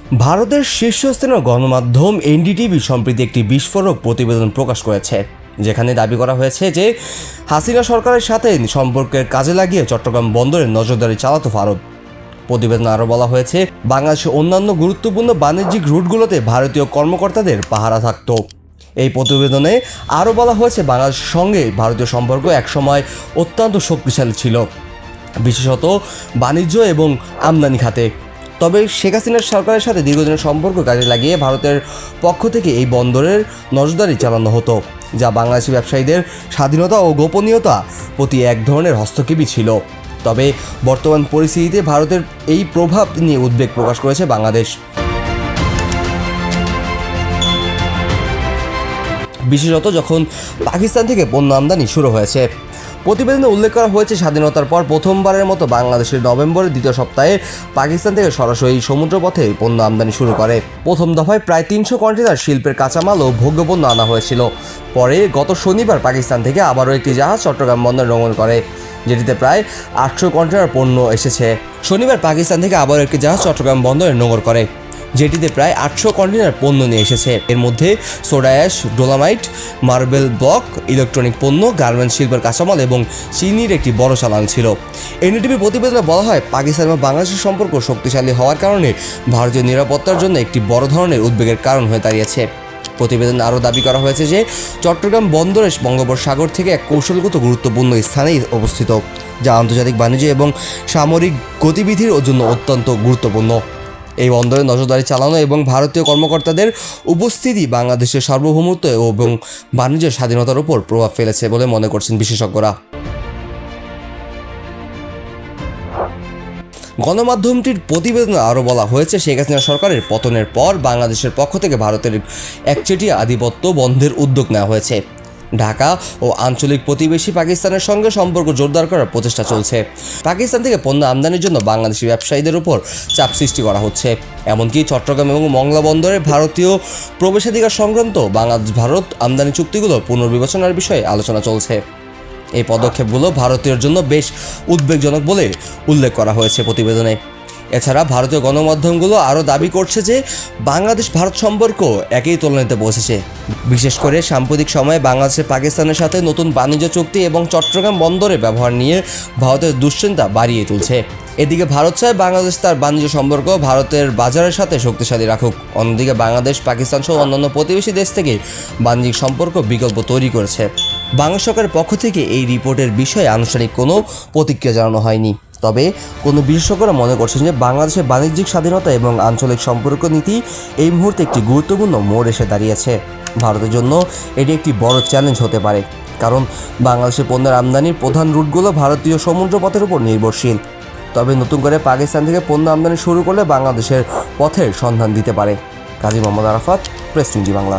ভারতের শীর্ষস্থানীয় গণমাধ্যম এনডিটিভি সম্প্রতি একটি বিস্ফোরক প্রতিবেদন প্রকাশ করেছে, যেখানে দাবি করা হয়েছে যে হাসিনা সরকারের সাথে সম্পর্কের কাজে লাগিয়ে চট্টগ্রাম বন্দরে নজরদারি চালাতো ভারত। প্রতিবেদনে আরও বলা হয়েছে, বাংলাদেশের অন্যান্য গুরুত্বপূর্ণ বাণিজ্যিক রুটগুলোতে ভারতীয় কর্মকর্তাদের পাহারা থাকত। এই প্রতিবেদনে আরও বলা হয়েছে, বাংলাদেশের সঙ্গে ভারতীয় সম্পর্ক একসময় অত্যন্ত শক্তিশালী ছিল, বিশেষত বাণিজ্য এবং আমদানি খাতে। তবে শেখ হাসিনার সরকারের সাথে দীর্ঘদিনের সম্পর্ক কাজে লাগিয়ে ভারতের পক্ষ থেকে এই বন্দরের নজরদারি চালানো হতো, যা বাংলাদেশি ব্যবসায়ীদের স্বাধীনতা ও গোপনীয়তা প্রতি এক ধরনের হস্তক্ষেপই ছিল। তবে বর্তমান পরিস্থিতিতে ভারতের এই প্রভাব নিয়ে উদ্বেগ প্রকাশ করেছে বাংলাদেশ, বিশেষত যখন পাকিস্তান থেকে পণ্য আমদানি শুরু হয়েছে। প্রতিবেদনে উল্লেখ করা হয়েছে, স্বাধীনতার পর প্রথমবারের মতো বাংলাদেশের নভেম্বরের দ্বিতীয় সপ্তাহে পাকিস্তান থেকে সরাসরি সমুদ্রপথে পণ্য আমদানি শুরু করে। প্রথম দফায় প্রায় 300 কন্টেনার শিল্পের কাঁচামাল ও ভোগ্যপণ্য আনা হয়েছিল। পরে গত শনিবার পাকিস্তান থেকে আবারও একটি জাহাজ চট্টগ্রাম বন্দরে নোঙর করে, যেটিতে প্রায় 800 কন্টেনার পণ্য এসেছে। শনিবার পাকিস্তান থেকে আবারও একটি জাহাজ চট্টগ্রাম বন্দরে নোঙর করে, যেটিতে প্রায় 800 কন্টেনার পণ্য নিয়ে এসেছে। এর মধ্যে soda ash, dolomite, marble block, electronic পণ্য, গার্মেন্টস শিল্পের কাঁচামাল এবং চিনির একটি বড় চালান ছিল। এনডিটিভি প্রতিবেদনে বলা হয়, পাকিস্তান এবং বাংলাদেশের সম্পর্ক শক্তিশালী হওয়ার কারণে ভারতীয় নিরাপত্তার জন্য একটি বড় ধরনের উদ্বেগের কারণ হয়ে দাঁড়িয়েছে। প্রতিবেদনে আরও দাবি করা হয়েছে যে চট্টগ্রাম বন্দরে বঙ্গোপসাগর থেকে এক কৌশলগত গুরুত্বপূর্ণ স্থানেই অবস্থিত, যা আন্তর্জাতিক বাণিজ্য এবং সামরিক গতিবিধির জন্য অত্যন্ত গুরুত্বপূর্ণ। এই বন্দরে নজরদারি চালানো এবং ভারতীয় কর্মকর্তাদের উপস্থিতি বাংলাদেশের সার্বভৌমত্ব এবং বাণিজ্য স্বাধীনতার উপর প্রভাব ফেলেছে বলে মনে করছেন বিশেষজ্ঞরা। গণমাধ্যমটির প্রতিবেদনে আরও বলা হয়েছে, শেখ হাসিনা সরকারের পতনের পর বাংলাদেশের পক্ষ থেকে ভারতের একচেটিয়া আধিপত্য বন্ধের উদ্যোগ নেওয়া হয়েছে। ঢাকা ও আঞ্চলিক প্রতিবেশী পাকিস্তানের সঙ্গে সম্পর্ক জোরদার করার প্রচেষ্টা চলছে। পাকিস্তান থেকে পণ্য আমদানির জন্য বাংলাদেশি ব্যবসায়ীদের উপর চাপ সৃষ্টি করা হচ্ছে। এমনকি চট্টগ্রাম এবং মংলা বন্দরে ভারতীয় প্রবেশাধিকার সংক্রান্ত বাংলাদেশ ভারত আমদানি চুক্তিগুলো পুনর্বিবেচনার বিষয়ে আলোচনা চলছে। এই পদক্ষেপগুলো ভারতের জন্য বেশ উদ্বেগজনক বলে উল্লেখ করা হয়েছে প্রতিবেদনে। এছাড়া ভারতীয় গণমাধ্যমগুলো আরও দাবি করছে যে বাংলাদেশ ভারত সম্পর্ক একই তলানিতে পৌঁছেছে, বিশেষ করে সাম্প্রতিক সময়ে বাংলাদেশের পাকিস্তানের সাথে নতুন বাণিজ্য চুক্তি এবং চট্টগ্রাম বন্দরের ব্যবহার নিয়ে ভারতের দুশ্চিন্তা বাড়িয়ে তুলছে। এদিকে ভারত চায় বাংলাদেশ তার বাণিজ্য সম্পর্ক ভারতের বাজারের সাথে শক্তিশালী রাখুক। অন্যদিকে বাংলাদেশ পাকিস্তান সহ অন্যান্য প্রতিবেশী দেশ থেকে বাণিজ্যিক সম্পর্ক বিকল্প তৈরি করেছে। বাংলা সরকারের পক্ষ থেকে এই রিপোর্টের বিষয়ে আনুষ্ঠানিক কোনো প্রতিক্রিয়া জানানো হয়নি। তবে কোনো বিশেষজ্ঞরা মনে করছেন যে বাংলাদেশের বাণিজ্যিক স্বাধীনতা এবং আঞ্চলিক সম্পর্ক নীতি এই মুহূর্তে একটি গুরুত্বপূর্ণ মোড় এসে দাঁড়িয়েছে। ভারতের জন্য এটি একটি বড় চ্যালেঞ্জ হতে পারে, কারণ বাংলাদেশের পণ্যের আমদানির প্রধান রুটগুলো ভারতীয় সমুদ্রপথের উপর নির্ভরশীল। তবে নতুন করে পাকিস্তান থেকে পণ্য আমদানি শুরু করলে বাংলাদেশের পথের সন্ধান দিতে পারে। Kazi Mohammad Arafat, press TV Bangla.